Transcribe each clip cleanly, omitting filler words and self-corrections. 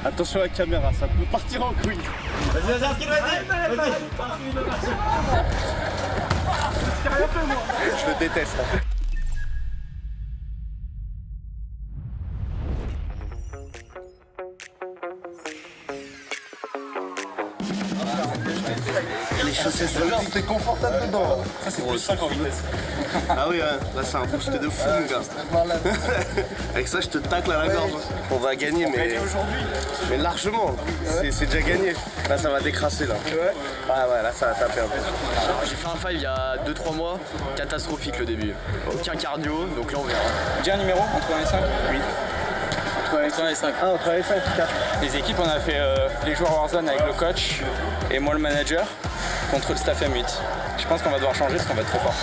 Attention à la caméra, ça peut partir en couille. Vas-y, vas-y. Je le déteste. Les chaussettes de t'es confortable dedans. Ça, c'est plus 5 en vitesse. Ah oui, hein. Là c'est un boost de fou, mon gars. Avec ça, je te tacle à la gorge. On va gagner, mais largement. C'est déjà gagné. Là, ça va décrasser, là. Ah ouais, là, ça va taper un peu. J'ai fait un five il y a 2-3 mois, catastrophique le début. Aucun cardio, donc là on verra. J'ai un numéro entre 1 et 5 8. Entre 1 et 5. Ah, entre les 5 et 4. Les équipes, on a fait les joueurs Warzone avec le coach et moi le manager contre le staff M8. Je pense qu'on va devoir changer parce qu'on va être trop fort.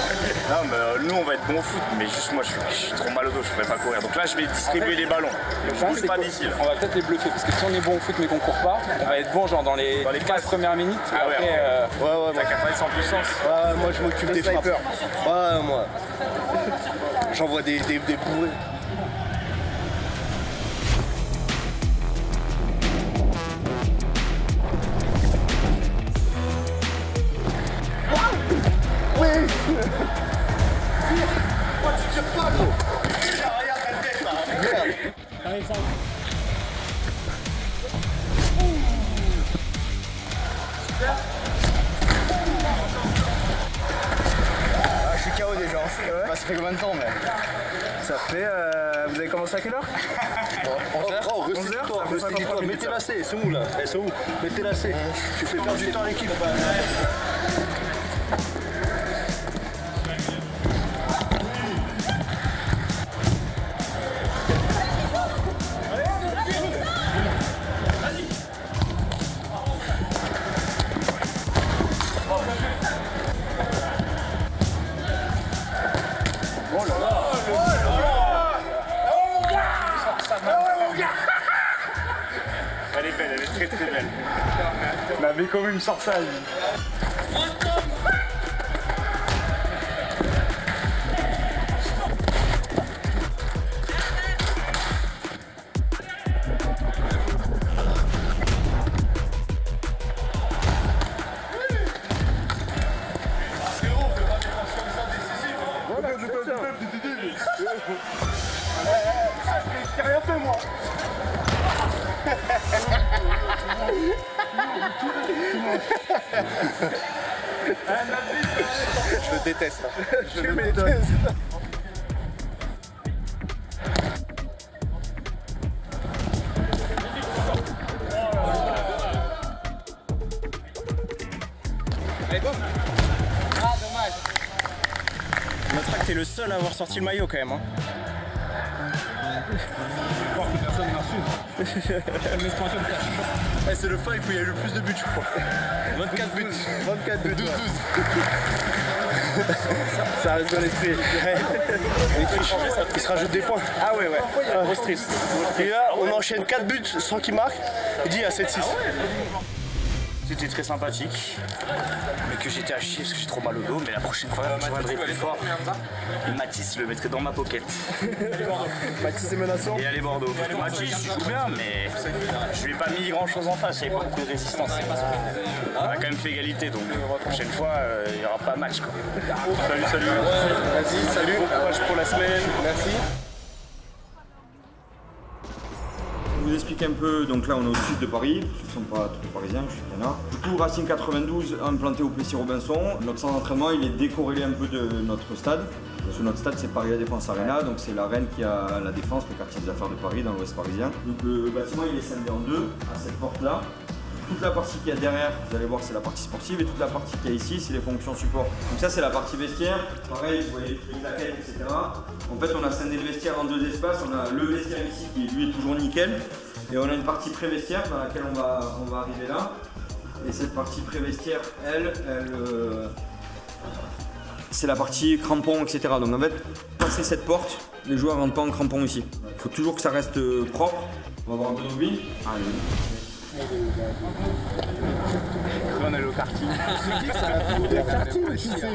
Non, mais nous, on va être bon au foot, mais juste moi, je suis trop mal au dos, je pourrais pas courir. Donc là, je vais distribuer les ballons. Donc je bouge pas d'ici. On va peut-être les bluffer parce que si on est bon au foot mais qu'on court pas, on va être bon genre dans les 15 premières minutes. Ah ouais, après, Ouais, T'as qu'à travailler sans puissance. ouais, moi, je m'occupe des frappeurs. Ouais, moi. J'envoie des bourrées. Je suis KO déjà. Bah, ça fait combien de temps, mais Ça fait. Vous avez commencé à quelle heure? Oh, ressaisis-toi, ressaisis-toi. Mettez lacets, elles sont où là? Elles sont où? Mettez lacets. Tu fais perdre du temps à l'équipe. elle est belle, elle est très très belle. On avait quand même sorti ça, lui. J'ai rien fait, moi. Je le déteste. Je le déteste. Notre acte est le seul à avoir sorti le maillot quand même. Hein. Personne n'a reçu. C'est le fight où il y a eu le plus de buts, je crois. 24 buts. 24 buts. 12-12. Ça reste dans l'esprit. Il se rajoute des points. Ah ouais. Grosse triste. Et là, on enchaîne 4 buts sans qu'il marque. Il dit à 7-6. C'était très sympathique, mais que j'étais à chier parce que j'ai trop mal au dos. Mais la prochaine fois, je reviendrai plus fort. Mathis, je le mettrai dans ma pocket. Mathis est menaçant. Et allez Bordeaux. Mathis, il joue bien, mais je lui ai pas mis grand chose en face. Il n'y avait pas beaucoup de résistance. On a quand même fait égalité, donc la prochaine fois, il n'y aura pas match, quoi. Salut. Vas-y, salut. Bon courage pour la semaine. Merci. Je vous explique un peu, donc là on est au sud de Paris, pour ceux qui ne sont pas trop parisiens, je suis canard. Du coup, Racing 92 implanté au Plessis-Robinson. Notre centre d'entraînement il est décorrélé un peu de notre stade. Parce que notre stade c'est Paris La Défense Arena, donc c'est l'arène qui a la Défense, le quartier des affaires de Paris, dans l'ouest parisien. Donc le bâtiment il est scindé en deux, à cette porte-là. Toute la partie qu'il y a derrière, vous allez voir, c'est la partie sportive, et toute la partie qu'il y a ici, c'est les fonctions support. Donc ça, c'est la partie vestiaire. Pareil, vous voyez les claquettes, etc. En fait, on a scindé le vestiaire en deux espaces. On a le vestiaire ici qui, lui, est toujours nickel. Et on a une partie pré-vestiaire dans laquelle on va arriver là. Et cette partie pré-vestiaire, c'est la partie crampon, etc. Donc en fait, passer cette porte, les joueurs rentrent pas en crampon ici. Il faut toujours que ça reste propre. On va voir un peu nos billes. On est au karting. Je me dis que ça va faire karting, tu sais,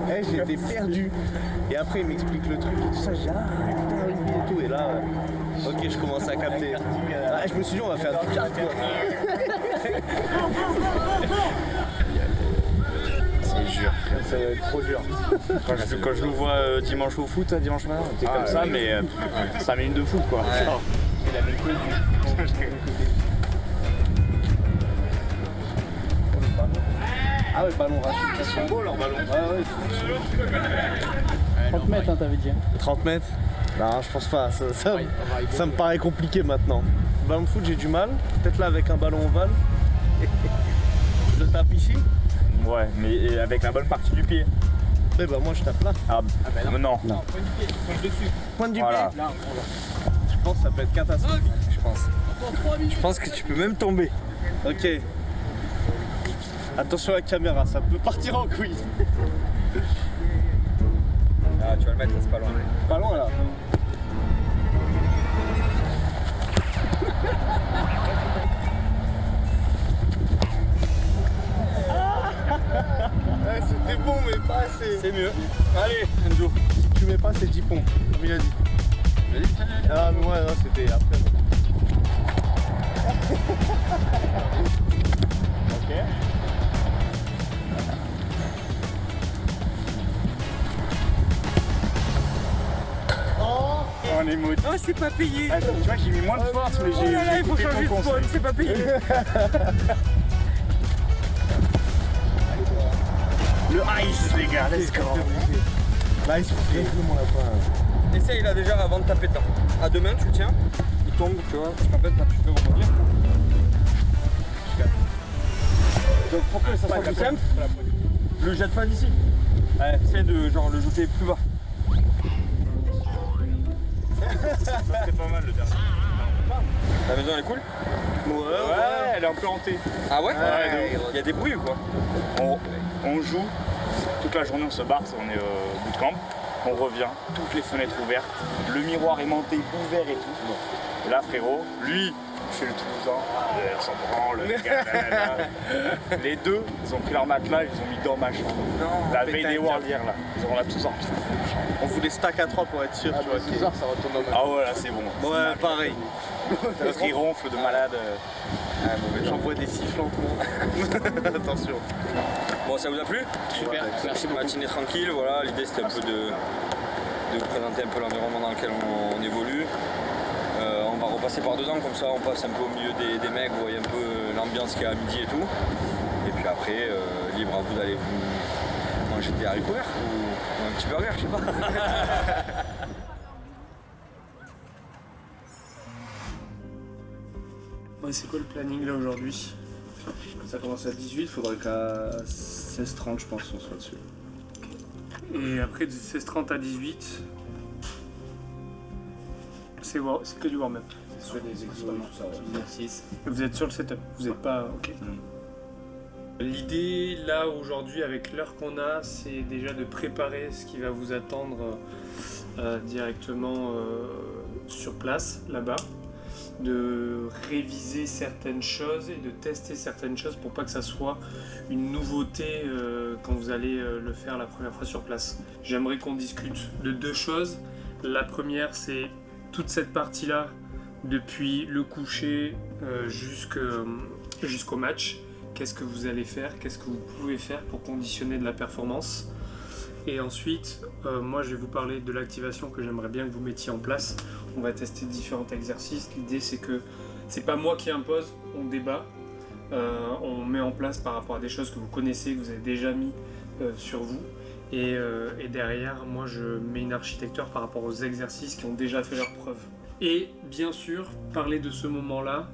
mais j'étais perdu. Et après, il m'explique le truc et tout ça. J'ai dit, ah putain, oui, et tout. Et là, Ok, je commence à capter. Ah, je me suis dit, on va faire du kart, quoi. C'est dur, ça va être trop dur. Quand je nous vois dimanche au foot, dimanche matin, c'est comme ça, mais 5 minutes de foot, quoi. Genre, il a mis le coup. Ah ouais, ballon raciste, ils sont beaux leurs ballons. Ouais, 30 mètres, hein, t'avais dit. 30 mètres? Non, je pense pas, ça me paraît compliqué maintenant. Ballon de foot, j'ai du mal. Peut-être là avec un ballon ovale. Je le tape ici? Ouais, mais avec la bonne partie du pied. Ouais, bah moi je tape là. Ah, non. Pointe du Voilà. pied? Je pense que ça peut être catastrophique, je pense. Je pense que tu peux même tomber. Ok. Attention à la caméra, ça peut partir en couille. Ah, tu vas le mettre là, c'est pas loin. Pas loin là. Ouais, c'était bon mais pas assez. C'est mieux. Allez, Enzo. Si tu mets pas c'est 10 pompes, comme il a dit. Ah mais ouais, non, c'était après. Ok. On est maudit. Oh, c'est pas payé. Attends, tu vois, j'ai mis moins de force, mais j'ai. Oh là là, il faut changer de spawn, c'est pas payé. Le ice, les gars, let's go. Là il se fout mon lapin. Essaye là déjà avant de taper dedans. À deux mains, tu le tiens. Il tombe, tu vois. Parce qu'en fait, là, tu peux rebondir. Donc pour que ça soit plus simple, le jette pas d'ici. Ouais, essaye de genre le jeter plus bas. C'était pas mal le dernier. La maison elle est cool? Ouais, elle est un peu hantée. Ah ouais? Ouais, Il y a des bruits ou quoi? On joue, toute la journée on se barre, on est au bootcamp, on revient, toutes les fenêtres ouvertes, le miroir aimanté ouvert et tout. Et là frérot, lui, il fait le Toulousain, il s'en branle, le gars, les deux, ils ont pris leur matelas, ils ont mis dans ma chambre. La veille des Worlds hier là, on l'a tous sorti. On voulait stack à 3 pour être sûr, tu vois. Ce soir, ça retourne au même. Ah ouais là c'est bon. Ouais, pareil. L'autre il ronfle de malade. J'envoie des sifflants. Attention. Bon, ça vous a plu? Super, merci beaucoup. Matinée tranquille, voilà. L'idée c'était un peu de vous présenter un peu l'environnement dans lequel on évolue. On va repasser par dedans, comme ça on passe un peu au milieu des mecs, vous voyez un peu l'ambiance qu'il y a à midi et tout. Et puis après, libre à vous d'aller vous manger des haricots verts ou un petit burger, je sais pas. Ouais, c'est quoi le planning là aujourd'hui? Ça commence à 18, il faudrait qu'à 16h30 je pense on soit dessus. Et après de 16h30 à 18, c'est que du warm-up. C'est des exos et tout ça. Exercice. Vous êtes sur le setup, vous n'êtes pas... Ok. L'idée là aujourd'hui avec l'heure qu'on a, c'est déjà de préparer ce qui va vous attendre directement sur place, là-bas. De réviser certaines choses et de tester certaines choses pour pas que ça soit une nouveauté quand vous allez le faire la première fois sur place. J'aimerais qu'on discute de deux choses. La première, c'est toute cette partie-là, depuis le coucher jusqu'au match. Qu'est-ce que vous allez faire? Qu'est-ce que vous pouvez faire pour conditionner de la performance? Et ensuite, moi je vais vous parler de l'activation que j'aimerais bien que vous mettiez en place. On va tester différents exercices. L'idée c'est que c'est pas moi qui impose, on débat. On met en place par rapport à des choses que vous connaissez, que vous avez déjà mis sur vous. Et derrière, moi je mets une architecture par rapport aux exercices qui ont déjà fait leurs preuves. Et bien sûr, parler de ce moment-là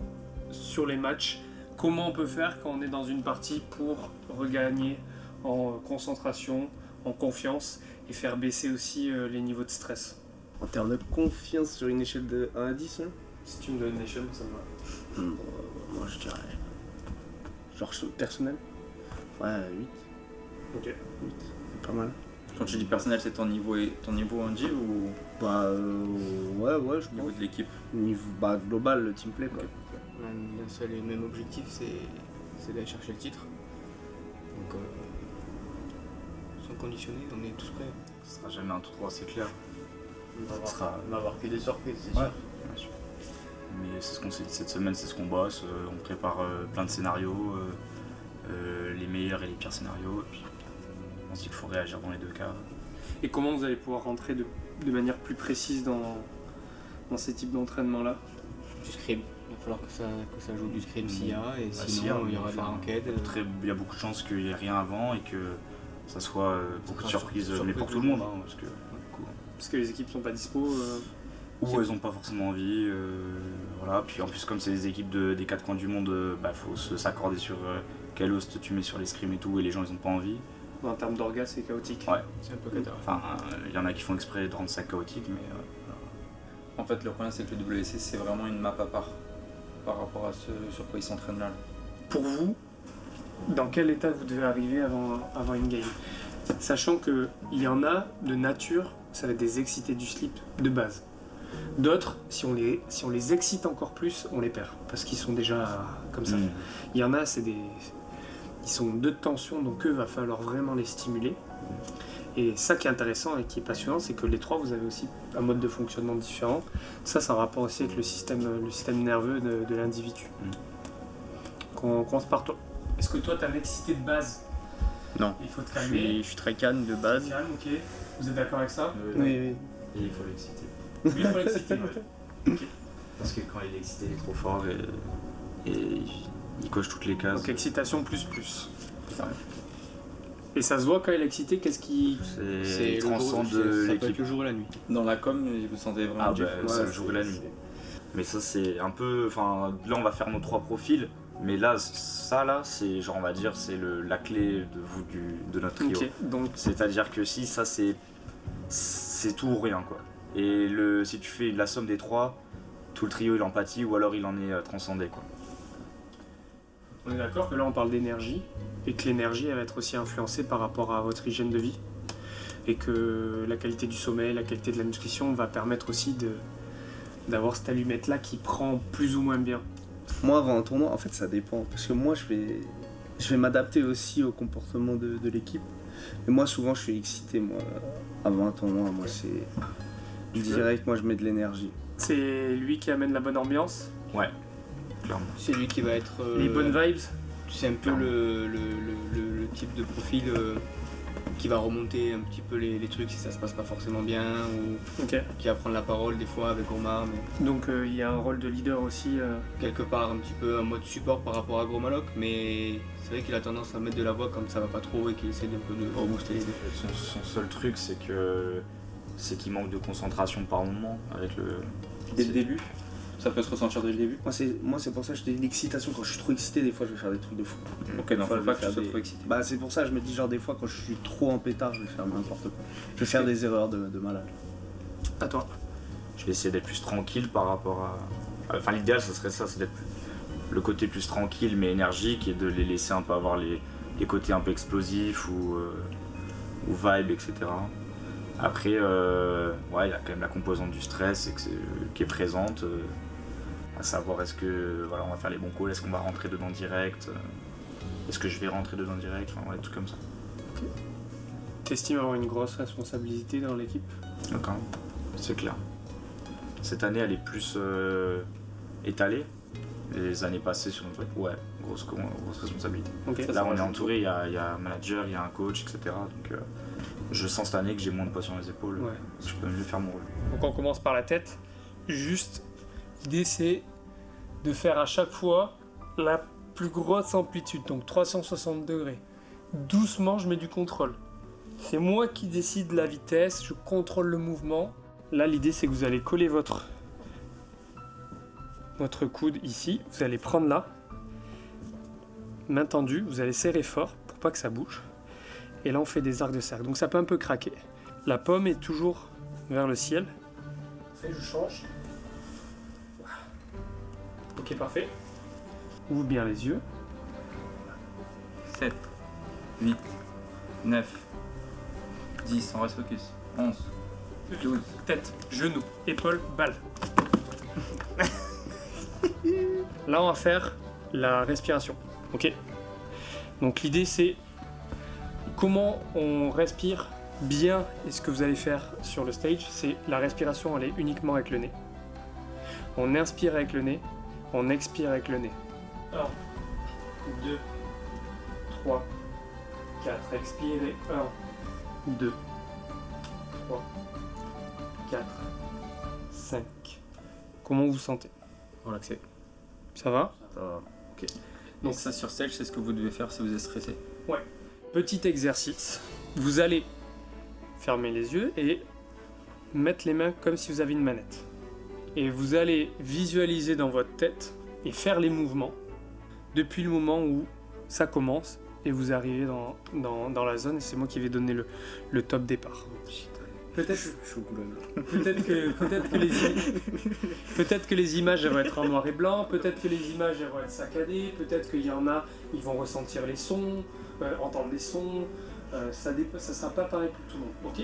sur les matchs. Comment on peut faire quand on est dans une partie pour regagner en concentration, en confiance et faire baisser aussi les niveaux de stress. En termes de confiance sur une échelle de 1 à 10, hein, Si tu me donnes une échelle, ça me va. moi je dirais. Genre personnel? Ouais, 8. Ok. 8, c'est pas mal. Quand tu dis personnel, c'est ton niveau Andy ou Bah ouais, je au niveau pense. de l'équipe? Niveau global, le team play quoi. On a un seul et même objectif, c'est d'aller chercher le titre. Donc, sans conditionner, on est tous prêts. Ce sera jamais un tout droit, c'est clair. On va avoir que des surprises, c'est Ouais. sûr. c'est ce qu'on s'est dit cette semaine, c'est ce qu'on bosse. On prépare plein de scénarios, les meilleurs et les pires scénarios. Et puis on se dit qu'il faut réagir dans les deux cas. Et comment vous allez pouvoir rentrer de manière plus précise dans ces types d'entraînement-là? Du scrim. Il va falloir que ça joue du scrim s'il y a, et Bah, sinon il y aura de la ranked. Il y a beaucoup de chances qu'il n'y ait rien avant et que ça soit beaucoup de surprises, mais pour tout le monde. Hein, parce que les équipes sont pas dispo. Ou elles n'ont pas forcément envie. Voilà. Puis en plus, comme c'est des équipes des quatre coins du monde, faut s'accorder sur quel host tu mets sur les scrims et tout, et les gens ils n'ont pas envie. En termes d'orgas, c'est chaotique. Ouais. C'est un peu catastrophique. Enfin, il y en a qui font exprès de rendre ça chaotique, mais. En fait, le problème c'est que le WC c'est vraiment une map à part par rapport à ce sur quoi ils s'entraînent là. Pour vous, dans quel état vous devez arriver avant une game? Sachant qu'il y en a de nature, ça va être des excités du slip de base. D'autres, si on les excite encore plus, on les perd parce qu'ils sont déjà comme ça. Il y en a, ils sont de tension, donc eux, va falloir vraiment les stimuler. Et ça qui est intéressant et qui est passionnant, c'est que les trois, vous avez aussi un mode de fonctionnement différent. Ça, c'est un rapport aussi avec le système nerveux de l'individu. On commence par toi. Est-ce que toi, tu as l'excité de base? Non. Il faut te calmer. Je suis très calme de base. Calme, ok. Vous êtes d'accord avec ça? Oui. Et il faut l'exciter. Oui, il faut l'exciter, ouais. Ok. Parce que quand il est excité, il est trop fort et il coche toutes les cases. Donc excitation plus. Et ça se voit quand il est excité, qu'est-ce qui... Il transcende ça peut être l'équipe. le jour et la nuit. Dans la com, vous sentez vraiment C'est le jour et la nuit. Mais ça c'est un peu... Enfin, là on va faire nos 3 profils, mais là, c'est genre on va dire, c'est la clé de notre trio. Ok, donc... C'est-à-dire que si ça c'est tout ou rien quoi. Et si tu fais la somme des 3, tout le trio il en pâtit ou alors il en est transcendé quoi. On est d'accord que là on parle d'énergie, et que l'énergie elle va être aussi influencée par rapport à votre hygiène de vie, et que la qualité du sommeil, la qualité de la nutrition va permettre aussi d'avoir cette allumette là qui prend plus ou moins bien. Moi avant un tournoi, en fait ça dépend, parce que moi je vais m'adapter aussi au comportement de l'équipe. Et moi souvent je suis excité, moi avant un tournoi, moi c'est direct, moi je mets de l'énergie. C'est lui qui amène la bonne ambiance, Ouais, clairement. C'est lui qui va être... les bonnes vibes. C'est un peu le type de profil qui va remonter un petit peu les trucs si ça se passe pas forcément bien, ou Ok. qui va prendre la parole des fois avec Omar, mais Donc il y a un rôle de leader aussi. quelque part un petit peu en mode support par rapport à Gros Maloc, mais c'est vrai qu'il a tendance à mettre de la voix quand ça va pas trop et qu'il essaie un peu de rebooster les idées. Son seul truc c'est qu'il manque de concentration par moment avec le... dès le début. Ça peut se ressentir dès le début. Moi c'est pour ça que je te dis l'excitation, quand je suis trop excité des fois je vais faire des trucs de fou. Ok, non, Des fois, faut je pas vais que tu faire sois des- trop excité. Bah c'est pour ça je me dis genre des fois quand je suis trop en pétard je vais faire n'importe quoi. Je vais faire des erreurs de malade. À toi. Je vais essayer d'être plus tranquille par rapport à... Enfin l'idéal ce serait ça, c'est d'être le côté plus tranquille mais énergique et de les laisser un peu avoir les côtés un peu explosifs ou vibe, etc. Après, il y a quand même la composante du stress qui est présente. À savoir est-ce que on va faire les bons calls, est-ce qu'on va rentrer dedans direct, est-ce que je vais rentrer dedans direct, enfin des trucs comme ça. T'estimes avoir une grosse responsabilité dans l'équipe? D'accord, c'est clair. Cette année elle est plus étalée. Les années passées sur notre truc, ouais, grosse responsabilité. Ok. Là on est entouré, il y a un manager, il y a un coach, etc. Donc je sens cette année que j'ai moins de poids sur les épaules, Ouais. je peux mieux faire mon rôle. Donc on commence par la tête. Juste, l'idée c'est de faire à chaque fois la plus grosse amplitude, donc 360 degrés. Doucement, je mets du contrôle. C'est moi qui décide la vitesse, je contrôle le mouvement. Là, l'idée c'est que vous allez coller votre coude ici, vous allez prendre là, main tendue, vous allez serrer fort pour pas que ça bouge. Et là, on fait des arcs de cercle, donc ça peut un peu craquer. La paume est toujours vers le ciel. Et je change. Voilà. Ok, parfait. Ouvre bien les yeux. 7, 8, 9, 10, on reste focus. 11, 12. Tête, genou, épaule, balle. Là, on va faire la respiration. Ok. Donc l'idée c'est comment on respire bien, et ce que vous allez faire sur le stage, c'est la respiration, elle est uniquement avec le nez. On inspire avec le nez, on expire avec le nez. 1, 2, 3, 4. Expirez. 1, 2, 3, 4, 5. Comment vous vous sentez? Relaxé. Ça va? Ça va. Ok. Donc ça sur stage, c'est ce que vous devez faire si vous êtes stressé. Ouais. Petit exercice. Vous allez fermer les yeux et mettre les mains comme si vous aviez une manette. Et vous allez visualiser dans votre tête et faire les mouvements depuis le moment où ça commence et vous arrivez dans la zone et c'est moi qui vais donner le top départ. Peut-être que les images elles vont être en noir et blanc, peut-être que les images elles vont être saccadées, peut-être qu'il y en a, ils vont ressentir les sons, entendre les sons, ça sera pas pareil pour tout le monde, ok?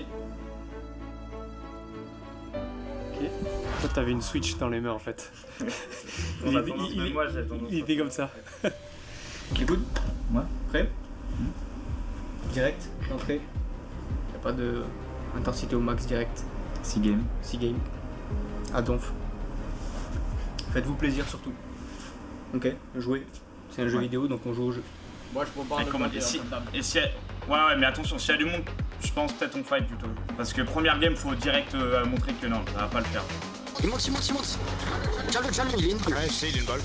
Ok. Toi t'avais une Switch dans les mains en fait. Il était comme ça. Ok, good. Ouais. Prêt? Direct, entrée. Y'a pas de intensité au max direct. 6 games. 6 games. À donf. Faites-vous plaisir surtout. Ok, jouez. C'est un jeu vidéo donc on joue au jeu. Moi je propose et si ouais mais attention, s'il y a du monde, je pense peut-être on fight plutôt. Parce que première game faut direct montrer que non, ça va pas le faire. Il monte. Tiens-le, il est une balle. Ouais, je sais, il est une balle.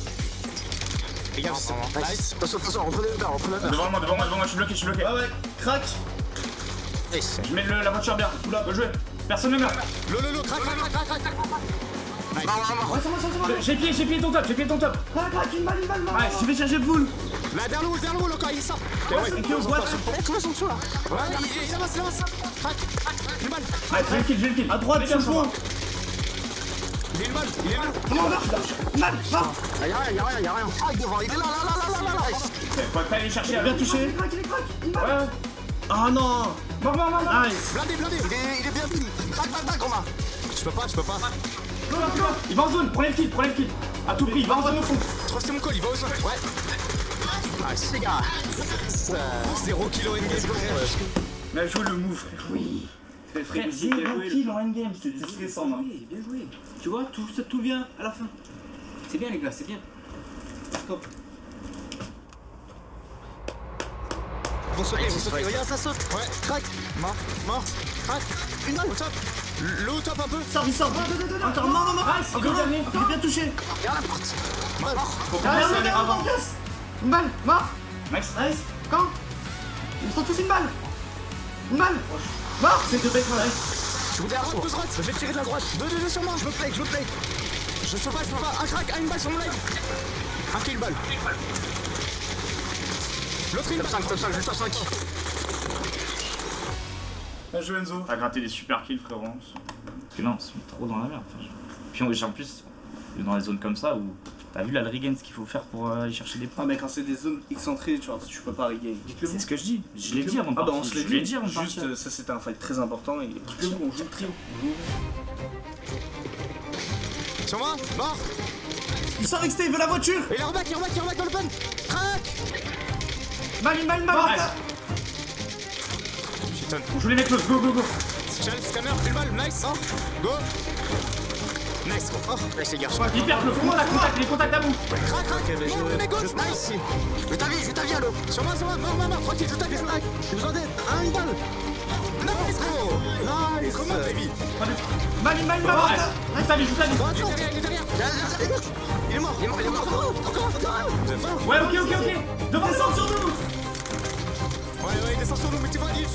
Les gars, nice. Attention, reprenez le barre. Devant moi, je suis bloqué. Ouais, crac. Nice. Je mets la voiture bien, oula, bonne jouer. Personne ne meurt. Lolo, crac. J'ai pied ton top. Crac, une balle. Ouais, je vais chercher le full. Là, derrière le roule encore, il est ça. Ouais, tout en dessous là. Ouais, il avance. Crac, une balle. Ouais, j'ai le kill. À droite, sur le fond. Il est une balle. Comment on marche? Y'a rien. Ah, il est devant, il est là. Faut pas aller chercher. Bien touché. Ouais. Ah non. Mort. Nice. Blindé. Il est bien pile. Back, Romain. Je peux pas. Il va en zone, prenez le kill. À tout prix, il va en zone au fond. Trustez mon call, il va au sol. Ouais. Nice, les gars. 0 kilo endgame. Mais joué le move, frère. Oui. Frère, 0 kill en endgame, c'était stressant. Oui, bien joué. Tu vois, tout vient à la fin. C'est bien les gars, c'est bien. Top. Vous sautez, regarde ça saute. Ouais, crac, mort, crac, une balle au top. Le au top un peu. Il sort. Encore, non. Encore un. Il est bien touché. Derrière la porte. Mort. Derrière avant. Une balle, mort. Nice. Quand? Ils sont tous une balle. Mort. C'est de bec, Je vous dis à droite. Je vais tirer de la droite. Deux sur moi. Je me play. Je peux pas. Un crack, une balle sur mon live. Un kill balle. L'autre une balle. Top 5, juste top 5. Bien joué Enzo. T'as gratté des super kills frérot. Parce que là on se met trop dans la merde. Puis en plus, dans les zones comme ça où t'as vu là le regain ce qu'il faut faire pour aller chercher des points. Ah mais quand c'est des zones excentrées, tu peux pas regain. Dites-le. C'est ce que je dis. Je l'ai dit avant de Ah bah partir. on se l'est dit. Juste ça c'était un fight très important et trio, on joue trio. Sur moi, mort. Il sort XT, il veut la voiture. Et il reback dans l'open. Crac. Balle. Putain. On joue les mecs close, go. Scanner, une balle, nice. Go. Nice, nice les gars. Hyper close, on a contact, les contacts à bout. Crac, nice. Je t'avis, allo. Sur moi, mort, tranquille, je t'avis, crac. J'ai besoin d'aide, une balle. Nice, gros. Nice. Comment, baby? Balle. Je t'avis. Il est derrière. Il est mort. Encore. Ouais, ok. Devant, descend sur nous. Ouais, il descend sur nous, mais tu vas dire.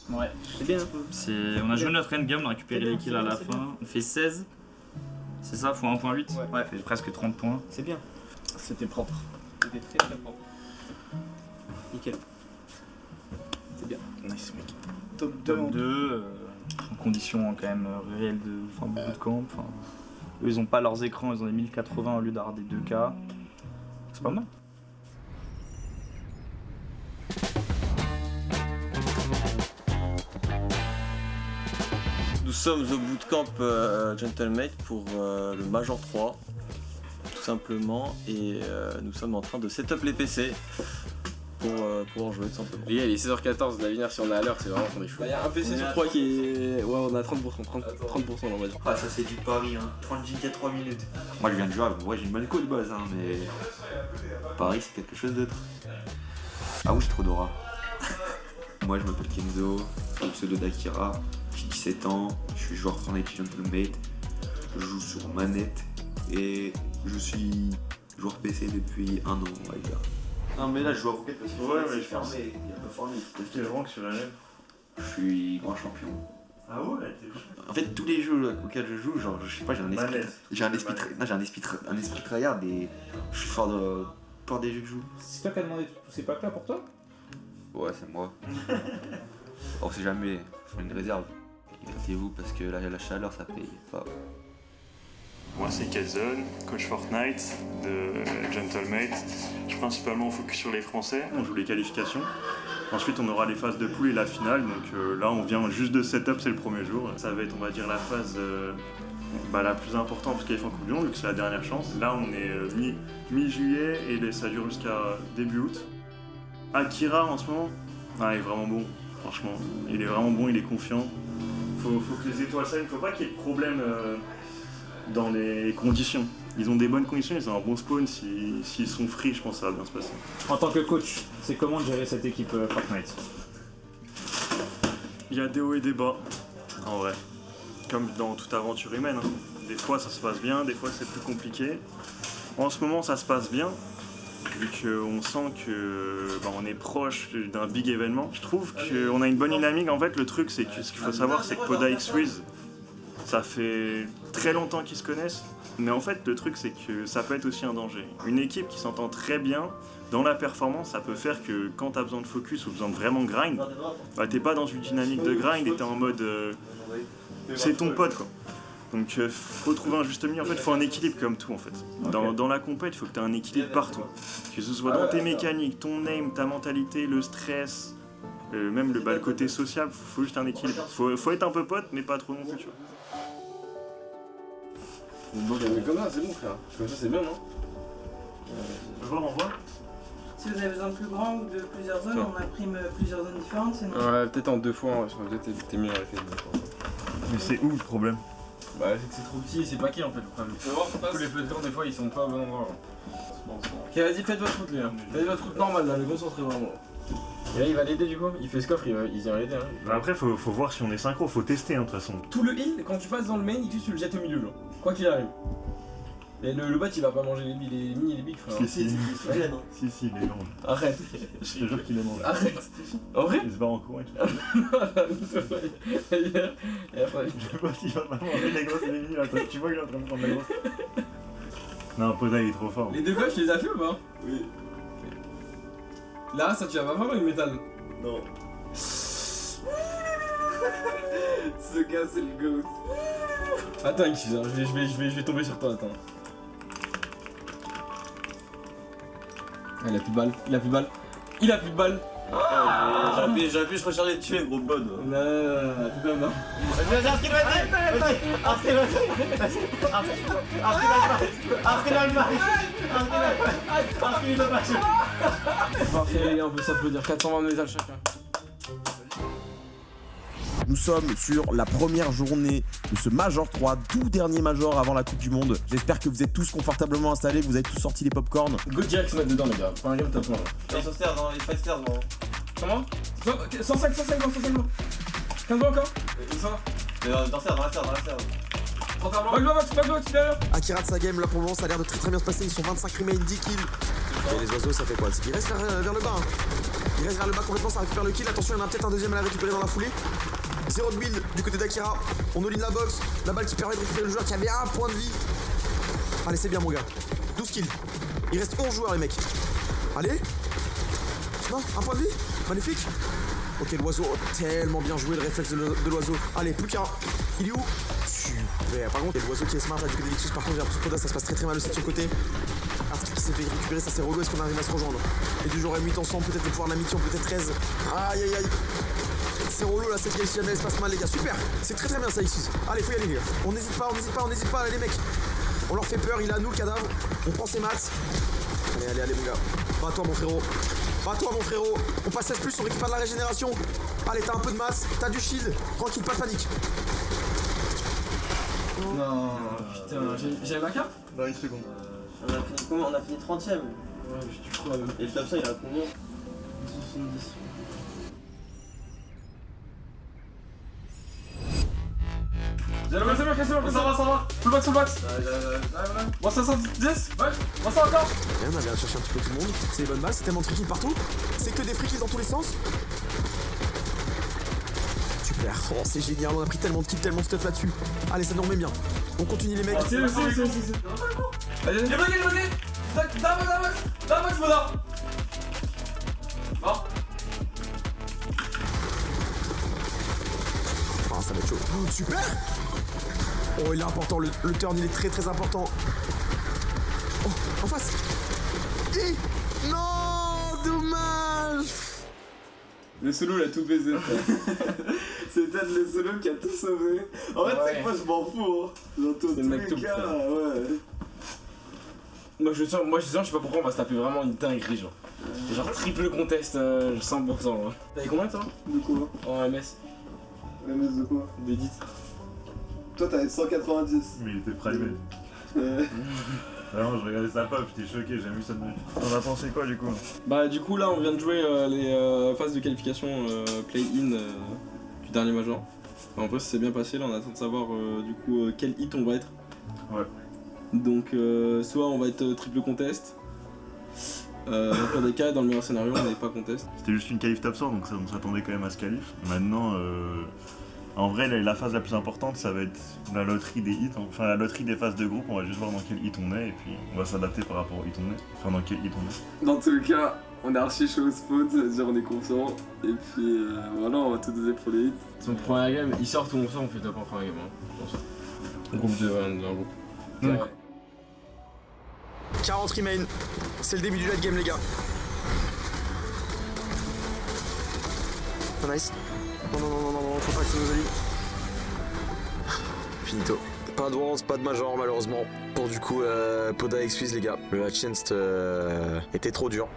Ouais, C'est bien. on a joué notre endgame, on a récupéré les kills à la fin. On fait 16. C'est ça, faut 1.8. Ouais, on fait presque 30 points. C'est bien. C'était propre. C'était très propre. Nickel. C'est bien. Nice mec. Top 2 Top 2, en conditions quand même réelles de bootcamp. Eux ils ont pas leurs écrans, ils ont des 1080 au lieu d'avoir des 2K. C'est pas mal. Nous sommes au bootcamp Gentlemate pour le Major 3, tout simplement, et nous sommes en train de setup les PC. pour pouvoir jouer tout simplement. Les gars, il est 16h14, d'avenir, si on est à l'heure, c'est vraiment qu'on est chaud. Il y a un PC sur 3 qui est. Ouais, on a 30%, 30% on va dire. Ah, ça c'est du pari, hein. 30 gigs à 3 minutes. Moi je viens de jouer, ouais, j'ai une bonne co de base, hein, mais. Paris, c'est quelque chose d'autre. Ah oui, j'ai trop d'aura. Moi je m'appelle Kenzo, le pseudo d'Akira, j'ai 17 ans, je suis joueur Fortnite Gentlemate, je joue sur manette et je suis joueur PC depuis 1 an, on va dire. Non mais là je joue à Rocket parce que mais je pense. Il y a pas Fortnite. Quel rank sur la lèvre? Je suis grand champion. Ah ouais, t'es chaud. En fait, tous les jeux auxquels je joue, genre, je sais pas, j'ai un esprit tryhard et je suis fort des jeux que je joue. C'est toi qui as demandé tous ces packs là pour toi? Ouais, c'est moi. On sait jamais, faut une réserve. Hydratez-vous parce que la chaleur ça paye pas. Moi c'est Kelson, coach Fortnite de Gentlemate. Je suis principalement focus sur les Français. On joue les qualifications. Ensuite on aura les phases de poule et la finale. Donc là on vient juste de setup, c'est le premier jour. Ça va être on va dire la phase la plus importante parce qu'il y a Coupe du Monde vu que c'est la dernière chance. Là on est mi-juillet et ça dure jusqu'à début août. Akira en ce moment, il est vraiment bon, franchement. Il est vraiment bon, il est confiant. Faut que les étoiles saignent, faut pas qu'il y ait de problème dans les conditions. Ils ont des bonnes conditions, ils ont un bon spawn, s'ils sont free, je pense que ça va bien se passer. En tant que coach, c'est comment de gérer cette équipe Fortnite? Il y a des hauts et des bas, en vrai. Comme dans toute aventure humaine. Hein. Des fois ça se passe bien, des fois c'est plus compliqué. En ce moment ça se passe bien. Vu qu'on sent qu'on est proche d'un big événement, je trouve qu'on a une bonne dynamique. En fait, le truc, c'est que ce qu'il faut savoir, c'est que Poda et Xwiz, ça fait très longtemps qu'ils se connaissent. Mais en fait, le truc, c'est que ça peut être aussi un danger. Une équipe qui s'entend très bien dans la performance, ça peut faire que quand t'as besoin de focus ou besoin de vraiment grind, t'es pas dans une dynamique de grind et t'es en mode c'est ton pote quoi. Donc faut trouver un juste milieu, en fait faut un équilibre comme tout en fait. Dans la compète, il faut que tu aies un équilibre partout. Que ce soit dans tes mécaniques, ton aim, ta mentalité, le stress, même le côté social, faut juste un équilibre. Faut être un peu pote mais pas trop non plus tu vois. Comme ça c'est bon frère, comme ça c'est bien non? On peut voir, on voit. Si vous avez besoin de plus grand ou de plusieurs zones, on imprime plusieurs zones différentes, c'est non? Ouais, peut-être en 2 fois, peut-être t'es mieux avec les 2 fois. Mais c'est où le problème? Bah c'est que c'est trop petit et c'est paquet en fait le problème. Faut voir, tous les flotteurs des fois ils sont pas au bon endroit. Ok vas-y faites votre route lui hein. Faites votre route normale là, le concentrez vraiment. Et là il va l'aider du coup, il fait ce coffre, il vient l'aider hein. Bah après faut voir si on est synchro, faut tester hein, de toute façon. Tout le heal, quand tu passes dans le main, il tu le jettes au milieu genre. Quoi qu'il arrive. Et le bot il va pas manger les mini et les big frère. Si, il est long. Arrête. Je te jure qu'il est long. Arrête. En vrai? Il se barre en courant et tout. Et après. Je vois qu'il va pas manger les grosses et les mini là, tu vois qu'il est en train de prendre la grosse. Non, Poda il est trop fort. Les 2 coches tu les as fait ou pas? Oui. Là ça tu vas pas faire une métal? Non. Ce gars c'est le goat. Attends excuse, je vais tomber sur toi, attends. Il a plus de balles, il a plus de balles. J'appuie, je crois que j'allais te tuer, gros bod. Non, non. Parfait les gars, on peut s'applaudir, 420 métal chacun. Nous sommes sur la première journée de ce Major 3, tout dernier Major avant la Coupe du Monde. J'espère que vous êtes tous confortablement installés, que vous avez tous sorti les popcorn. Go direct se mettre dedans les gars, prends un game top 1 là. Ils sont stairs dans les fight stairs non. Comment 105, 15 balles encore. Dans la serre. Backblock, supérieur. Akira de sa game, là pour le moment ça a l'air de très bien se passer, ils sont 25 remain, 10 kills. Et les oiseaux ça fait quoi? Il reste vers le bas hein. Il reste vers le bas complètement, ça récupère le kill, attention il y en a peut-être un deuxième à la récupérer dans la foulée. 0 de build du côté d'Akira, on all-in la box, la balle qui permet de récupérer le joueur qui avait 1 point de vie. Allez c'est bien mon gars, 12 kills, il reste 11 joueurs les mecs. Allez. Non, 1 point de vie, magnifique. Ok l'oiseau, tellement bien joué le réflexe de l'oiseau. Allez plus qu'un, il est où? Super, par contre il y a l'oiseau qui est smart là du côté d'Ixus, par contre j'ai l'impression que Poda ça se passe très mal aussi de son côté. Arthur qui s'est fait récupérer, ça c'est relou, est-ce qu'on arrive à se rejoindre? Les deux joueurs M8 ensemble, peut-être le pouvoir de l'amitié, on peut être 13. Aïe aïe aïe. C'est relou là cette game si jamais elle se passe mal les gars, super. C'est très bien ça Ixus. Allez faut y aller les gars. On n'hésite pas les mecs. On leur fait peur, il est à nous le cadavre. On prend ses maths. Allez mon gars. Pas à toi mon frérot. Bats-toi mon frérot. On passe 16+, on récupère de la régénération. Allez, t'as un peu de masse, t'as du shield. Tranquille, pas de panique. Non, putain, j'ai ma carte. Dans une seconde. On a fini combien? On a fini 30ème. Ouais, je crois. Et le top 100 il a combien? 70. C'est bon, ça va. Full box. Bon, 70, ouais, bon, ça encore. Rien, on a bien cherché un petit peu tout le monde. C'est des bonnes balles, c'est tellement de free kills partout. C'est que des free kills dans tous les sens. Super, oh, c'est génial, on a pris tellement de kills, tellement de stuff là-dessus. Allez, ça nous remet bien. On continue les mecs. C'est. Allez, j'ai bloqué. Dame, Moda. Bon. Ah, ça va être chaud. Oh, super. Oh, il est important, le turn il est très très important. Oh, en face. Et... Non, dommage. Le solo l'a tout baisé. C'est peut-être le solo qui a tout sauvé. En fait, c'est que moi je m'en fous. Hein. Dans tous les cas, ouais. Moi je sens, je sais pas pourquoi on va se taper vraiment une dinguerie, genre. Genre triple contest 100%. Là. T'avais combien toi? De quoi? En MS. MS de quoi? D'edit. Toi t'avais 190. Mais il était primé. Vraiment, je regardais sa pop, j'étais choqué, j'ai vu ça de nuit. T'en as pensé quoi du coup? Bah du coup là on vient de jouer les phases de qualification play-in du dernier major. Enfin, en vrai ça s'est bien passé, là on attend de savoir du coup quel hit on va être. Ouais. Donc soit on va être triple contest. Dans le pire des cas, dans le meilleur scénario on n'est pas contest. C'était juste une qualif top 100 donc on s'attendait quand même à ce qualif. Maintenant en vrai la phase la plus importante ça va être la loterie des hits, enfin la loterie des phases de groupe, on va juste voir dans quel hit on est et puis on va s'adapter par rapport au hit on est, enfin dans quel hit on est. Dans tous les cas, on est archi chaud au spawn, c'est-à-dire on est confiant et puis voilà on va tout donner pour les hits. Son premier game, il sort tout on sort, on fait top en premier game. Hein. Groupe 2, un groupe. Ouais. 40 remain, c'est le début du late game les gars. Oh, nice. Non, faut pas que ça nous allume. Finito. Pas de Worlds, pas de Major malheureusement. Pour du coup, Poda excuse les gars. Le Hatchens était trop dur.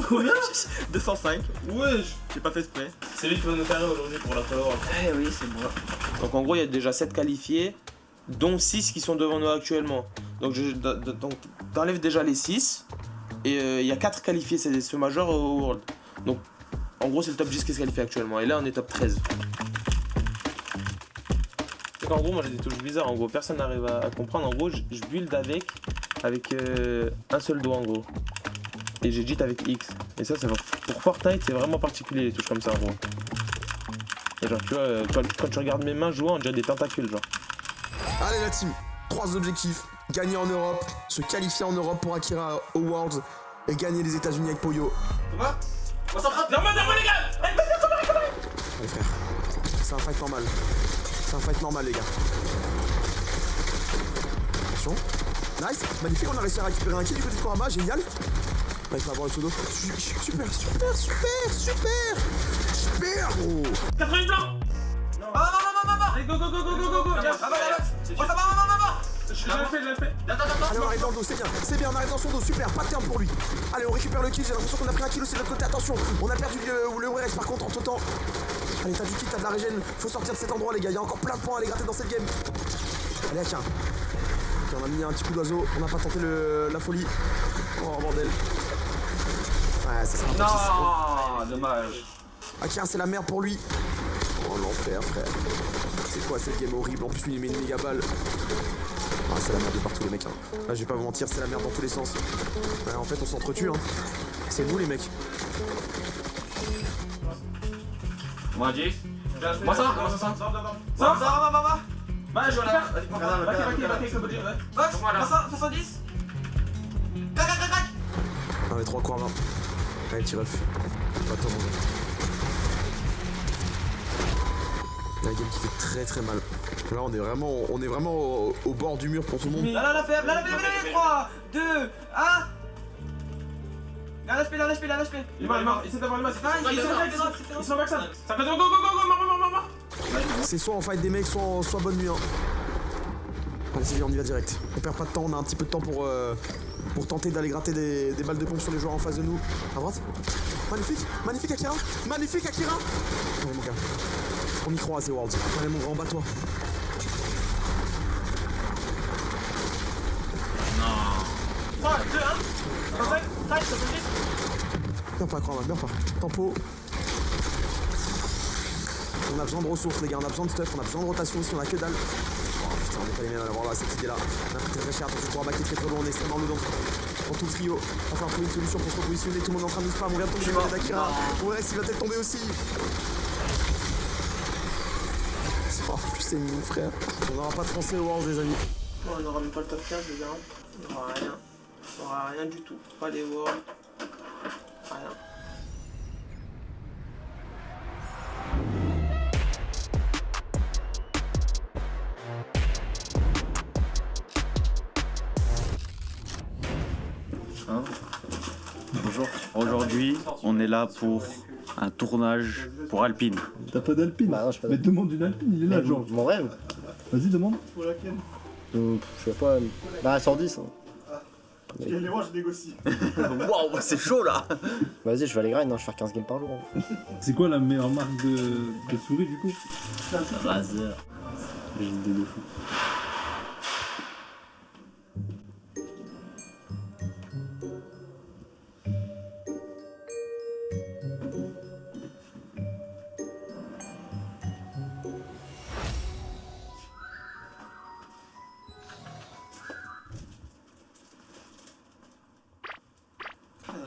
Combien? 205. Wesh. J'ai pas fait exprès. C'est lui qui va nous carrer aujourd'hui pour la follow. Eh oui, c'est moi. Donc en gros, il y a déjà 7 qualifiés, dont 6 qui sont devant nous actuellement. Donc t'enlèves déjà les 6, et il y a 4 qualifiés, c'est ce major au World. Donc en gros, c'est le top 10 qui se qualifie actuellement, et là on est top 13. Donc en gros, moi j'ai des touches bizarres, en gros, personne n'arrive à comprendre. En gros, je build avec un seul doigt en gros. Et j'ai JIT avec X. Et ça, pour Fortnite, c'est vraiment particulier les touches comme ça en gros. Et genre, tu vois, quand tu regardes mes mains jouer, on dirait des tentacules, genre. Allez la team, 3 objectifs. Gagner en Europe, se qualifier en Europe pour Akira au Worlds et gagner les États-Unis avec Poyo. Thomas, on s'en frappe. Derrière les gars. Allez frère, c'est un fight normal. C'est un fight normal les gars. Attention. Nice, magnifique, on a réussi à récupérer un kill du côté de Korama, génial. Ouais, il faut avoir le pseudo. Super. Oh. 80 blancs. Non. Allez, go. Je l'ai fait. Allez, on arrive dans le dos, c'est bien, on arrive dans son dos, super, pas de terme pour lui. Allez, on récupère le kill, j'ai l'impression qu'on a pris un kill aussi de l'autre côté, attention, on a perdu le WRX par contre entre temps. Allez, t'as du kill, t'as de la régène, faut sortir de cet endroit les gars, il y a encore plein de points à aller gratter dans cette game. Allez, tiens. Ok, on a mis un petit coup d'oiseau, on n'a pas tenté la folie. Oh bordel. Ouais, ça sera pas. Non, dommage. Ah tiens, c'est la merde pour lui. Oh l'enfer frère. C'est quoi cette game horrible, en plus lui il met une méga balle. Ah c'est la merde de partout les mecs hein. Là je vais pas vous mentir, c'est la merde dans tous les sens. Ouais, en fait on s'entretue hein. C'est nous les mecs. Moi J. Moi ça va. Ça va. Bah je là. Vas-y, 70. Crac. Non les 3 coins là. Allez petit ref. Pas toi mon gars. La game qui fait très mal. Là on est vraiment au bord du mur pour tout le monde. Là la faible, 3, 2, 1. Là l'HP. Il est mort, essaie d'avoir le masque. Il se met back ça. Ça fait go. C'est soit on fight des mecs, soit bonne nuit. Hein. Allez, on y va direct. On perd pas de temps, on a un petit peu de temps pour tenter d'aller gratter des balles de pompe sur les joueurs en face de nous. À droite. Magnifique, magnifique Akira. Magnifique Akira. Allez mon gars. On y croit, c'est Worlds. Allez mon grand, bats-toi. Non. 3, 2, 1. Contact, tac, ça peut. Meurs pas, crois, meurs pas. Tempo. On a besoin de ressources, les gars. On a besoin de stuff, on a besoin de rotation aussi, on a que dalle. Oh putain, on est pas les mêmes à l'avoir là, cette idée-là. On a pris très cher, attention, pour abattre très loin, on est extrêmement lourd dans tout le trio. On va trouver une solution pour se repositionner. Tout le monde est en train de nous spam. On vient de tomber sur d'Akira. Ouais, il va peut-être tomber aussi. Oh, plus c'est mon frère. On n'aura pas de français au Worlds, les amis. Oh, on n'aura même pas le top 15, les gars. On n'aura rien. On n'aura rien du tout. Pas les Worlds. Rien. Bonjour. Aujourd'hui, on est là pour un tournage pour Alpine. T'as pas d'Alpine? Bah non, j'ai pas Mais demande une Alpine, il est là, genre. Mon rêve. Vas-y, demande. Je sais pas. Bah, 110. Allez voir, je négocie. Waouh, c'est chaud là. Vas-y, je vais aller grind, je vais faire 15 games par jour. C'est quoi la meilleure marque de souris du coup? Razer. J'ai une idée de fou.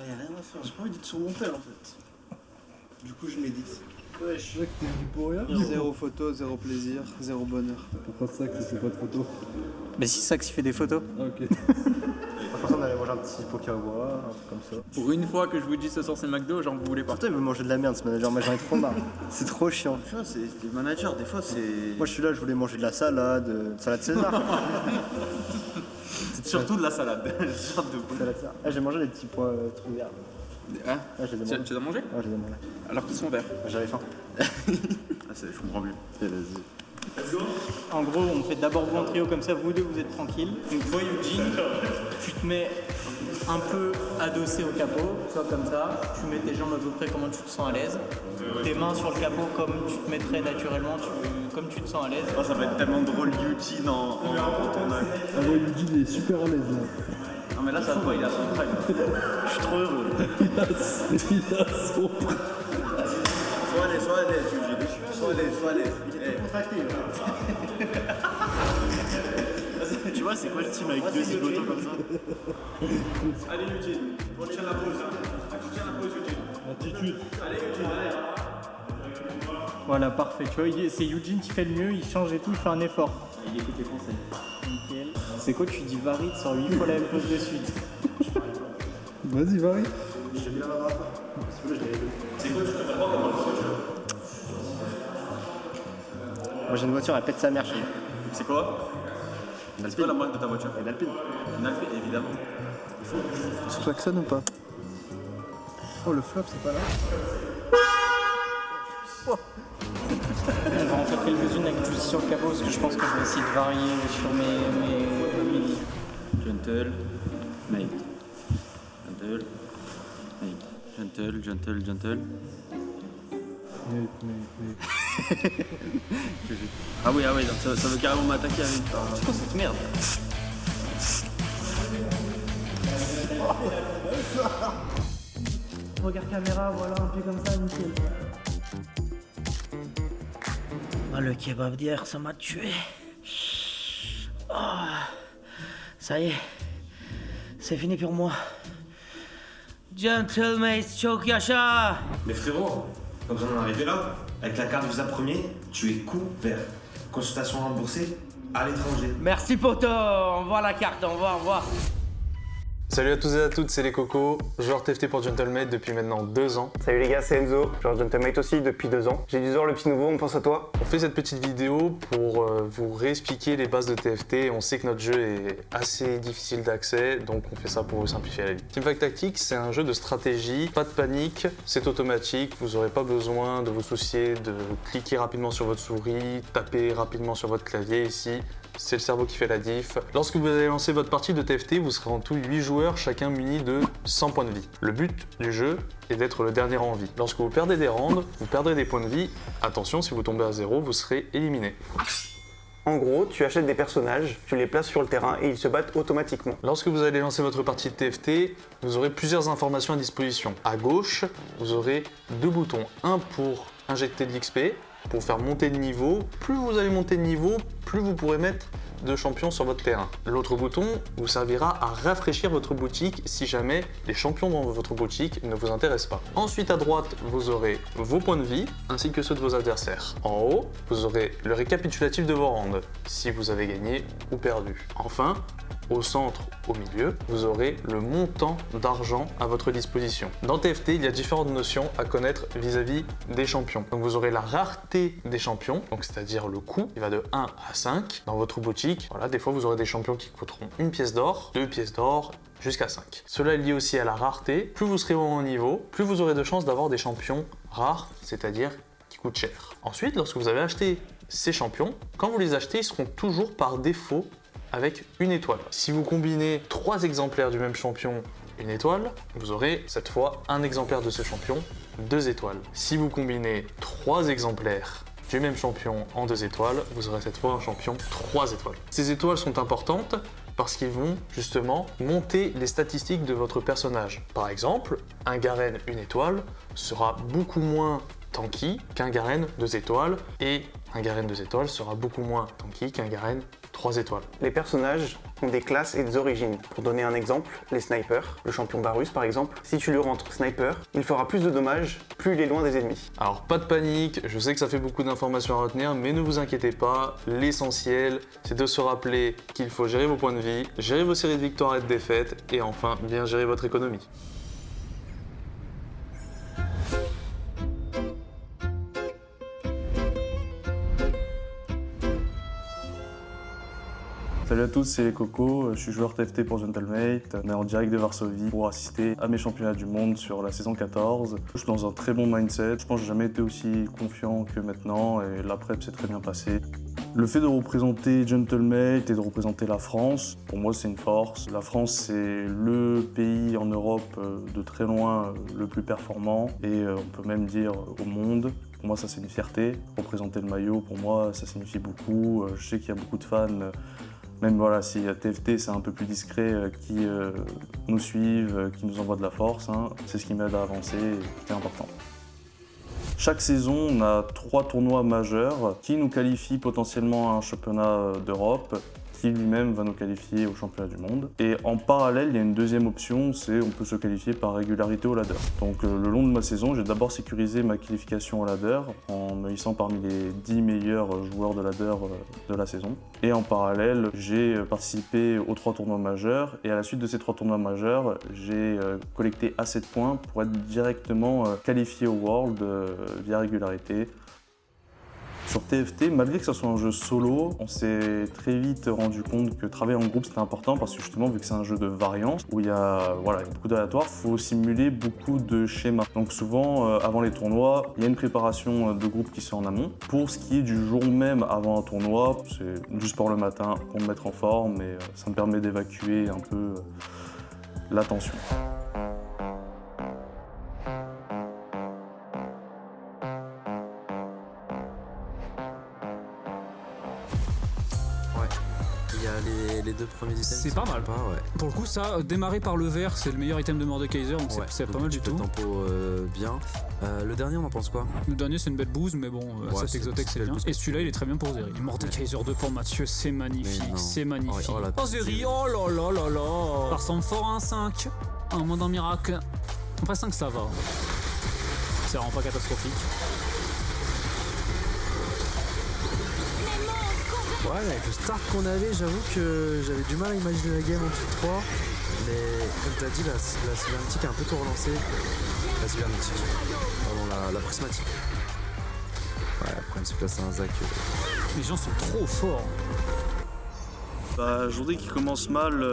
Y'a rien à faire, j'ai pas envie d'être sur mon tel en fait. Du coup je médite. Ouais, je sais que t'es venu pour rien. Zéro photo, zéro plaisir, zéro bonheur. Pourquoi ça que c'est pas de photo? Mais si Sax il fait des photos. Ok. Franchement, on allait manger un petit poker au bois, un truc comme ça. Pour une fois que je vous dis ce soir c'est McDo, genre vous voulez pas. Putain, il veut manger de la merde ce manager, moi j'en ai trop marre. C'est trop chiant. Tu vois, c'est les managers, des fois c'est. Moi je suis là, je voulais manger de la salade, salade César. C'est surtout de la salade. Genre de Salade César. Ah, j'ai mangé les petits pois trucs verts. Hein Ah, je les ai mangés. Tu les as mangés? Ouais, je les ai mangés. Alors qu'ils sont verts. J'avais faim. Ah, je comprends mieux. Vas-y. En gros, on fait d'abord vous en trio comme ça, vous deux vous êtes tranquilles. Donc toi Eugene, tu te mets un peu adossé au capot, soit comme ça, tu mets tes jambes à peu près comment tu te sens à l'aise. Tes mains sur le capot comme tu te mettrais naturellement, comme tu te sens à l'aise. Oh, ça va être tellement drôle Eugene en tournage. Ah ouais, Eugene il est super à l'aise là. Non mais là ça se voit, il a son prime. Je suis trop heureux. Il a son prime. Sois à l'aise, Eugene. Sois à l'aise. Tu vois, c'est quoi le team avec deux zigotos comme ça? Allez Eugene, on tient la pause. Tu tiens la pause Eugene. Attitude. Allez Eugene, allez. Voilà, parfait. Tu vois, c'est Eugene qui fait le mieux, il change et tout, il fait un effort. Il écoute les conseils. Nickel. C'est quoi, tu dis varie, tu sors 8 fois la même pause de suite. Vas-y, varie. J'ai mis la main dans la porte. C'est quoi, tu te fais pas comme une voiture? Moi j'ai une voiture, elle pète sa mère chez moi. C'est quoi? C'est quoi la marque de ta voiture? Une Alpine. Une Alpine, évidemment. Ça klaxonne ou pas? Oh, le flop, c'est pas là. On va en faire quelques-unes avec tout sur le capot parce que je pense que je vais essayer de varier sur mes lignes. Gentle, mate. Gentle, mate. Gentle, gentle. Ah oui, donc ça veut carrément m'attaquer avec. C'est quoi cette merde? Regarde caméra, voilà, un pied comme ça, nickel. Ah, le kebab d'hier, ça m'a tué. Oh, ça y est, c'est fini pour moi. Gentlemate Chokyasha. Mais frérot, quand on en est arrivé là, avec la carte Visa Premier, tu es couvert. Consultation remboursée à l'étranger. Merci poto, on voit la carte, on voit. Salut à tous et à toutes, c'est les Cocos, joueur TFT pour Gentlemate depuis maintenant 2 ans. Salut les gars, c'est Enzo, joueur Gentlemate aussi depuis 2 ans. J'ai 10 heures le petit nouveau, on pense à toi. On fait cette petite vidéo pour vous réexpliquer les bases de TFT. On sait que notre jeu est assez difficile d'accès, donc on fait ça pour vous simplifier la vie. Teamfight Tactics, c'est un jeu de stratégie, pas de panique, c'est automatique, vous n'aurez pas besoin de vous soucier de cliquer rapidement sur votre souris, taper rapidement sur votre clavier ici. C'est le cerveau qui fait la diff. Lorsque vous allez lancer votre partie de TFT, vous serez en tout 8 joueurs, chacun muni de 100 points de vie. Le but du jeu est d'être le dernier en vie. Lorsque vous perdez des rounds, vous perdrez des points de vie. Attention, si vous tombez à 0, vous serez éliminé. En gros, tu achètes des personnages, tu les places sur le terrain et ils se battent automatiquement. Lorsque vous allez lancer votre partie de TFT, vous aurez plusieurs informations à disposition. À gauche, vous aurez 2 boutons. Un pour injecter de l'XP, pour faire monter de niveau. Plus vous allez monter de niveau, plus vous pourrez mettre de champions sur votre terrain. L'autre bouton vous servira à rafraîchir votre boutique si jamais les champions dans votre boutique ne vous intéressent pas. Ensuite à droite, vous aurez vos points de vie ainsi que ceux de vos adversaires. En haut, vous aurez le récapitulatif de vos rounds, si vous avez gagné ou perdu. Enfin, au centre, au milieu, vous aurez le montant d'argent à votre disposition. Dans TFT, il y a différentes notions à connaître vis-à-vis des champions. Donc vous aurez la rareté des champions, donc c'est-à-dire le coût, qui va de 1 à 5 dans votre boutique. Voilà, des fois vous aurez des champions qui coûteront 1 pièce d'or, 2 pièces d'or, jusqu'à 5. Cela est lié aussi à la rareté. Plus vous serez haut en niveau, plus vous aurez de chances d'avoir des champions rares, c'est-à-dire qui coûtent cher. Ensuite, lorsque vous avez acheté ces champions, quand vous les achetez, ils seront toujours par défaut avec une étoile. Si vous combinez 3 exemplaires du même champion, une étoile, vous aurez cette fois un exemplaire de ce champion, 2 étoiles. Si vous combinez 3 exemplaires du même champion en 2 étoiles, vous aurez cette fois un champion 3 étoiles. Ces étoiles sont importantes parce qu'ils vont justement monter les statistiques de votre personnage. Par exemple, un Garen 1 étoile sera beaucoup moins tanky qu'un Garen 2 étoiles et un Garen 2 étoiles sera beaucoup moins tanky qu'un Garen 3 étoiles. Les personnages ont des classes et des origines. Pour donner un exemple, les snipers, le champion Varus par exemple, si tu lui rentres sniper, il fera plus de dommages, plus il est loin des ennemis. Alors pas de panique, je sais que ça fait beaucoup d'informations à retenir, mais ne vous inquiétez pas, l'essentiel c'est de se rappeler qu'il faut gérer vos points de vie, gérer vos séries de victoires et de défaites, et enfin bien gérer votre économie. Salut à tous, c'est les Cocos, je suis joueur TFT pour Gentlemate, on est en direct de Varsovie pour assister à mes championnats du monde sur la saison 14. Je suis dans un très bon mindset, je pense que j'ai jamais été aussi confiant que maintenant et la prep s'est très bien passée. Le fait de représenter Gentlemate et de représenter la France, pour moi c'est une force. La France c'est le pays en Europe de très loin le plus performant et on peut même dire au monde. Pour moi ça c'est une fierté, représenter le maillot pour moi ça signifie beaucoup. Je sais qu'il y a beaucoup de fans. Même voilà, si à TFT c'est un peu plus discret, qui nous suivent, qui nous envoient de la force, hein, c'est ce qui m'aide à avancer et c'est important. Chaque saison, on a 3 tournois majeurs qui nous qualifient potentiellement à un championnat d'Europe, qui lui-même va nous qualifier au championnat du monde. Et en parallèle, il y a une deuxième option, c'est on peut se qualifier par régularité au ladder. Donc le long de ma saison, j'ai d'abord sécurisé ma qualification au ladder en me hissant parmi les 10 meilleurs joueurs de ladder de la saison. Et en parallèle, j'ai participé aux 3 tournois majeurs et à la suite de ces 3 tournois majeurs, j'ai collecté assez de points pour être directement qualifié au World via régularité. Sur TFT, malgré que ce soit un jeu solo, on s'est très vite rendu compte que travailler en groupe c'était important parce que justement vu que c'est un jeu de variance où il y a beaucoup d'aléatoires, il faut simuler beaucoup de schémas. Donc souvent avant les tournois, il y a une préparation de groupe qui se fait en amont. Pour ce qui est du jour même avant un tournoi, c'est du sport le matin pour me mettre en forme et ça me permet d'évacuer un peu la tension. Les 2 premiers items. C'est pas mal. Pour le coup, ça, démarrer par le vert, c'est le meilleur item de Mordekaiser, donc c'est pas mal du tout. Tempo bien. Le dernier, on en pense quoi? Le dernier, c'est une bête bouse, mais bon, cet exotech, c'est bien. Et celui-là, il est très bien pour Zeri. Mordekaiser 2 pour Mathieu, c'est magnifique, c'est magnifique. Oh, Zeri, oh là là là là. Ça ressemble fort à un 5. Un monde en miracle. Après 5, ça va. C'est vraiment pas catastrophique. Ouais, avec le start qu'on avait, j'avoue que j'avais du mal à imaginer la game en dessous de 3. Mais comme tu as dit, la cybernétique a un peu tout relancé. La cybernétique, pardon, la prismatique. Ouais, le problème c'est que là c'est un Zach. Les gens sont trop forts. Bah, journée qui commence mal,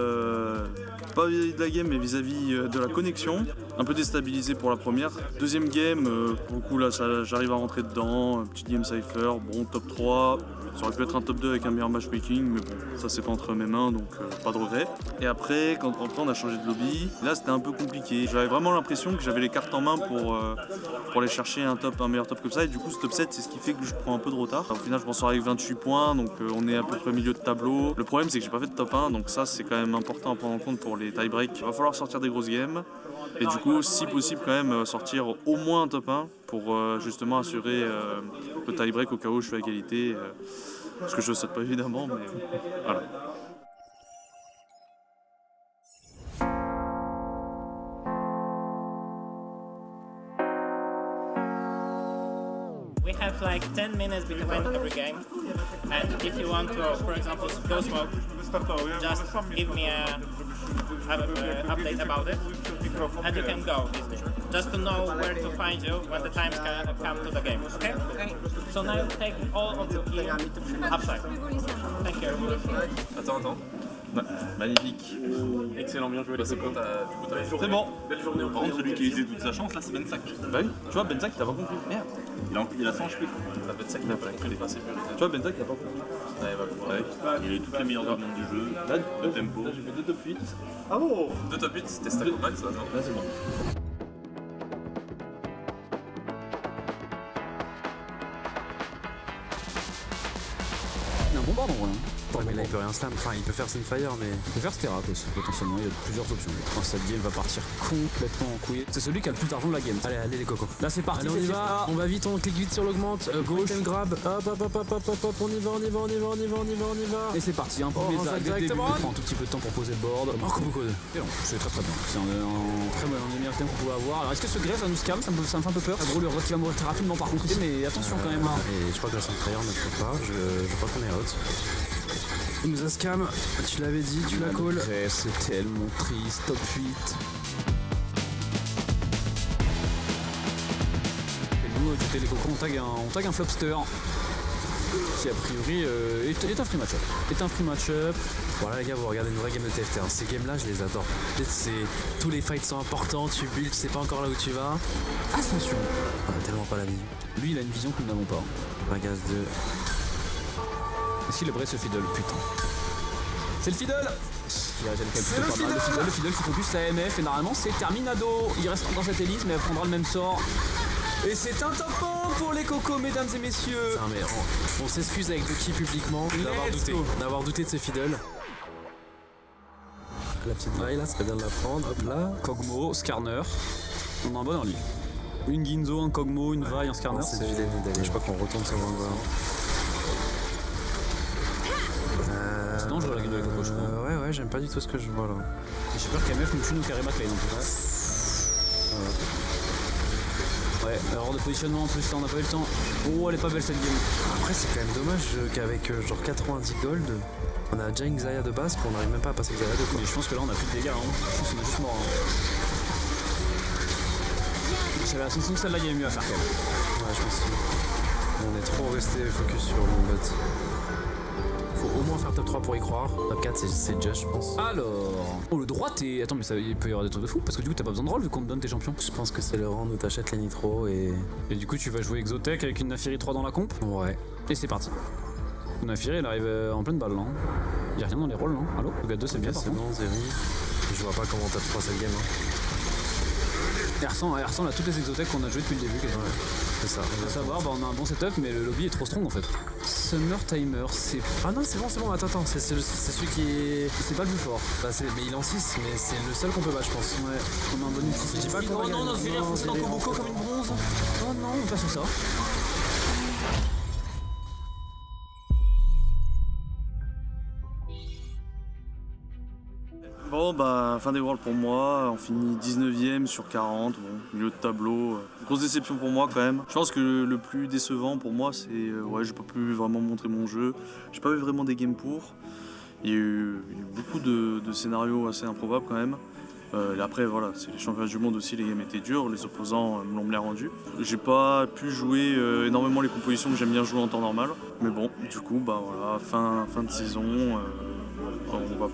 pas vis-à-vis de la game mais vis-à-vis de la connexion. Un peu déstabilisé pour la première. Deuxième game, pour le coup là j'arrive à rentrer dedans, petite game cypher, bon top 3. Ça aurait pu être un top 2 avec un meilleur matchmaking, mais bon, ça c'est pas entre mes mains donc pas de regret. Et après, quand on a changé de lobby, là c'était un peu compliqué. J'avais vraiment l'impression que j'avais les cartes en main pour aller chercher un meilleur top comme ça. Et du coup ce top 7 c'est ce qui fait que je prends un peu de retard. Au final je m'en sors avec 28 points, donc on est à peu près au milieu de tableau. Le problème c'est que j'ai pas fait de top 1, donc ça c'est quand même important à prendre en compte pour les tie-breaks. Il va falloir sortir des grosses games. Et du coup, si possible, quand même sortir au moins un top 1 pour justement assurer le tie-break au cas où je fais égalité. Ce que je ne souhaite pas évidemment, mais voilà. We have like 10 minutes between every game, and if you want to, for example, go smoke, just give me a update about it, and you can go easily. Just to know where to find you when the times come to the game, okay? So now take all of the gear upside. Thank you. Attends. Ouais, magnifique. Excellent, bien joué. Bah, c'est bon, c'est bon. Belle journée. Par contre, celui qui a utilisé toute sa chance, là, c'est Benzac. Bah oui, tu vois, Benzac, il a pas compris. Merde. Il a 100 HP. Benzac, il a pas compris les passes sécuritaires. Tu vois, Benzac, il a pas compris. Ouais, bah, il a eu toutes les meilleures armes du jeu, le tempo. Là, j'ai fait 2 top 8. Ah bon 2 top 8, c'était stack au max, là, non? Là, c'est bon. Il y a un bon board en vrai. Ouais, mais là il peut rien slam, enfin il peut faire Sunfire mais... Il peut faire Sterak aussi, potentiellement, il y a plusieurs options. Cette game va partir complètement en couille. C'est celui qui a le plus d'argent de la game. Allez les cocos. Là c'est parti, allez, on y va, on va vite, on clique vite sur l'augmente, gauche, grab, hop, on y va. Et c'est parti, un premier Zach directement. On prend un tout petit peu de temps pour poser le board. Encore beaucoup de... Et bon, c'est très bien. C'est un très bon meilleur thème qu'on pouvait avoir. Alors est-ce que ce Grace va nous scam? Ça me fait un peu peur. Gros, le Rock qui va mourir très rapidement par contre ici, mais attention quand même. Et je crois que la Sunfire ne trouve pas, je crois qu'on est out. Il nous a scam, tu l'avais dit, tu l'as call. C'est tellement triste, top 8. Et nous, côté les cocos, on tag un Flopster. Qui a priori est un free match-up. Voilà les gars, vous regardez une vraie game de TFT. Ces games là je les adore. Tous les fights sont importants, tu builds, tu sais pas encore là où tu vas. Ascension. On a tellement pas la vie. Lui il a une vision que nous n'avons pas. Magas 2. Est-ce qu'il est vrai ce fiddle? Putain. C'est le fiddle. C'est le fiddle qui focus la MF et normalement c'est terminado. Il reste dans cette hélice mais elle prendra le même sort. Et c'est un top 1 pour les cocos, mesdames et messieurs. Putain, mais on s'excuse avec Ducky publiquement d'avoir douté de ces fiddles. La petite vaille là, ça serait bien de la prendre. Hop là. Kog'Maw, Skarner. On a un bon en ligne. Une Ginzo, un Kog'Maw, une vaille, un Skarner. C'est vilain d'aller. Je crois qu'on retourne sur Vanguard. C'est dangereux la game de la coco, je crois. Ouais, j'aime pas du tout ce que je vois là. J'ai peur qu'MF nous tue nos carré McLean en plus. Ouais, erreur de positionnement en plus, là on n'a pas eu le temps. Oh, elle est pas belle cette game. Après, c'est quand même dommage qu'avec genre 90 gold, on a déjà une Xayah de base qu'on n'arrive même pas à passer Xayah 2. Mais je pense que là on a plus de dégâts, hein. Je pense qu'on est juste mort. J'avais la sensation que celle-là il y avait mieux à faire quand même. Ouais, je pense que on est trop resté focus sur mon bot. Faut au moins faire top 3 pour y croire. Top 4 c'est just je pense. Alors... Oh le droit t'es... Attends mais ça, il peut y avoir des trucs de fou parce que du coup t'as pas besoin de roll vu qu'on te donne tes champions. Je pense que c'est le rang où t'achètes les nitros et... Et du coup tu vas jouer Exotech avec une Naafiri 3 dans la comp. Ouais. Et c'est parti. Naafiri elle arrive en pleine balle là. Y'a rien dans les rolls non? Allô? Le gars 2 c'est bien par contre. C'est bon Zeri. Je vois pas comment top 3 cette game. Elle ressemble à toutes les Exotech qu'on a joué depuis le début quasiment. Ouais. C'est ça. Faut savoir, on a un bon setup mais le lobby est trop strong en fait. Summer Timer, c'est... Ah non c'est bon, attends, c'est celui qui est... C'est pas le plus fort. Bah mais il est en 6, mais c'est le seul qu'on peut battre je pense. Ouais, on a un bonus. Je dis pas qu'on va gagner. Non, Zeri a foncé dans Koboko comme une bronze. Oh non, on passe sous ça. Bon bah fin des Worlds pour moi, on finit 19ème sur 40, bon, milieu de tableau, grosse déception pour moi quand même. Je pense que le plus décevant pour moi c'est ouais j'ai pas pu vraiment montrer mon jeu, j'ai pas eu vraiment des games pour. Il y a eu beaucoup de scénarios assez improbables quand même. Et après voilà, c'est les championnats du monde aussi, les games étaient durs, les opposants me l'ont bien rendu. J'ai pas pu jouer énormément les compositions que j'aime bien jouer en temps normal, mais bon, du coup bah voilà, fin de saison, on va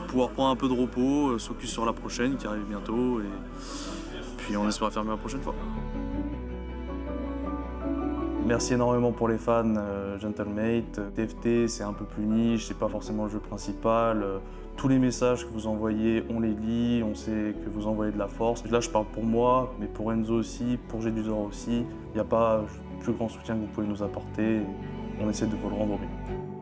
pouvoir prendre un peu de repos, se focus sur la prochaine qui arrive bientôt, et puis on espère faire mieux la prochaine fois. Merci énormément pour les fans Gentlemate. TFT c'est un peu plus niche, c'est pas forcément le jeu principal. Tous les messages que vous envoyez, on les lit, on sait que vous envoyez de la force. Là je parle pour moi, mais pour Enzo aussi, pour Jedusor aussi. Il n'y a pas plus grand soutien que vous pouvez nous apporter. On essaie de vous le rendre au mieux.